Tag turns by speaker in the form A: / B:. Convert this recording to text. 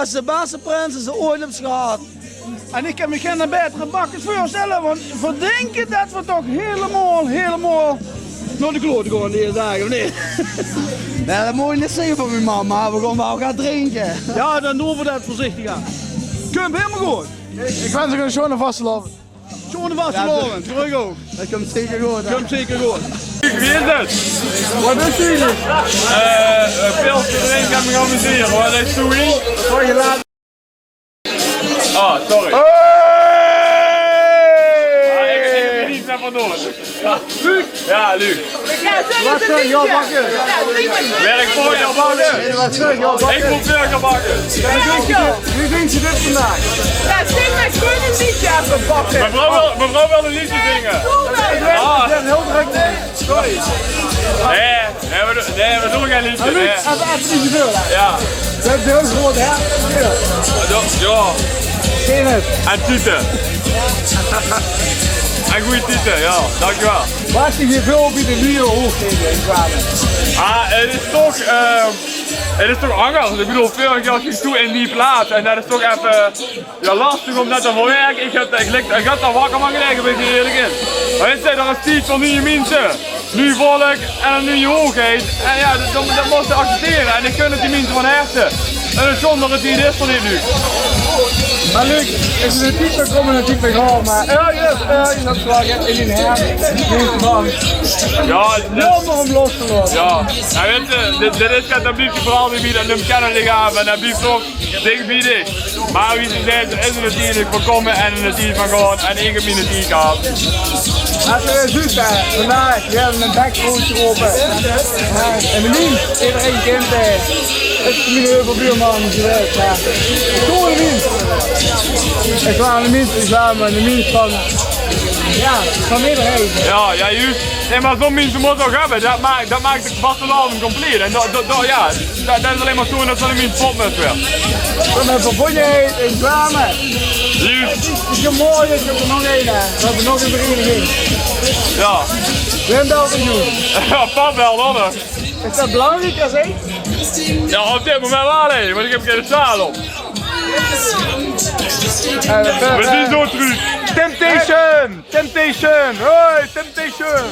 A: is de beste prins die ze ooit hebben gehad.
B: En ik heb me geen betere bakken voorstellen, want we denken dat we toch helemaal naar de klote gaan deze dagen, of niet?
A: Nee, dat moet je niet zeggen van mijn mama, we gaan wel gaan drinken.
B: Ja, dan doen we dat voorzichtig aan. Komt helemaal goed.
C: Ik wens je een schone vastlopen.
B: Schone vastlopen, terug ook.
A: Dat komt zeker goed. Hè?
B: Komt zeker goed.
D: Wie is het?
C: Wat is jullie?
D: Pilsje drinken en me amuseren. Wat is Toei?
C: Voor je laat.
D: Oh, sorry.
C: Hey!
D: Ik heb er niet naar vandoor. Luc? Ja, Luc.
C: Wat zeg je bakken?
D: Werk voor jou bakken.
C: Wat zeg je bakken?
D: Ik moet burger bakken.
C: Wie vindt je dit vandaag?
E: Ja, zing maar gewoon een liedje even bakken.
D: Mevrouw wil een liedje zingen.
C: Ik ben heel druk. Sorry.
D: Nee, we doen geen liedje. Nee.
C: Even niet zoveel.
D: Ja.
C: Dat is heel groot, hè?
D: Ja.
C: Geen het.
D: En tieten. En goede tieten, ja. Dankjewel.
C: Wat is je veel op de muur hoog tegen in Kwamen?
D: Het is toch angst. Ik bedoel, veel als je toe in die plaats en dat is toch even lastig om dat te verwerken. Ik had daar wakker van gelegen, ben ik eerlijk in. Maar dit zijn er een stiet van nieuwe mensen, nu volk en een nieuwe hoogheid. En ja, dat moet je accepteren en ik gun het die mensen van herten. En het is zonder het idee is van dit nu.
C: Maar Luc, is het een type komen een type gaan, maar je dat slagen in een her.
D: Ja,
C: Helemaal om los te laten.
D: ja. En weet je, dit is het alsjeblieft vooral wie dat hem kennen liggen en alsjeblieft ook dicht bij dit. Maar wie ze zegt, is er natuurlijk van komen en een team van gaan en ik heb mijn team gehad.
C: Als we zoet vandaag, we hebben een backcoach open. En Melien, iedereen kent het is niet heel veel buurman geweest. Ja. Gewoon de minst. Ik was de minst samen, de minst van, ja, van iedereen.
D: Ja, juist. Nee, maar zo'n mensen moet ook hebben, dat maakt de vastelavond compleet. En dat is alleen maar toen dat zo'n mensen spotmus weer.
C: Toen hebben we verbondenheid in kwamen.
D: Juist.
C: Het is mooi dat je er nog één hebt. We hebben nog een vereniging.
D: Ja.
C: Wim Beltenjoen.
D: Ja, pap wel hoor.
C: Is dat belangrijk als ik?
D: Ja, op dit moment wel hé, want ik heb geen zaal op. We zien zo terug.
B: Temptation! Temptation! Hoi, Temptation!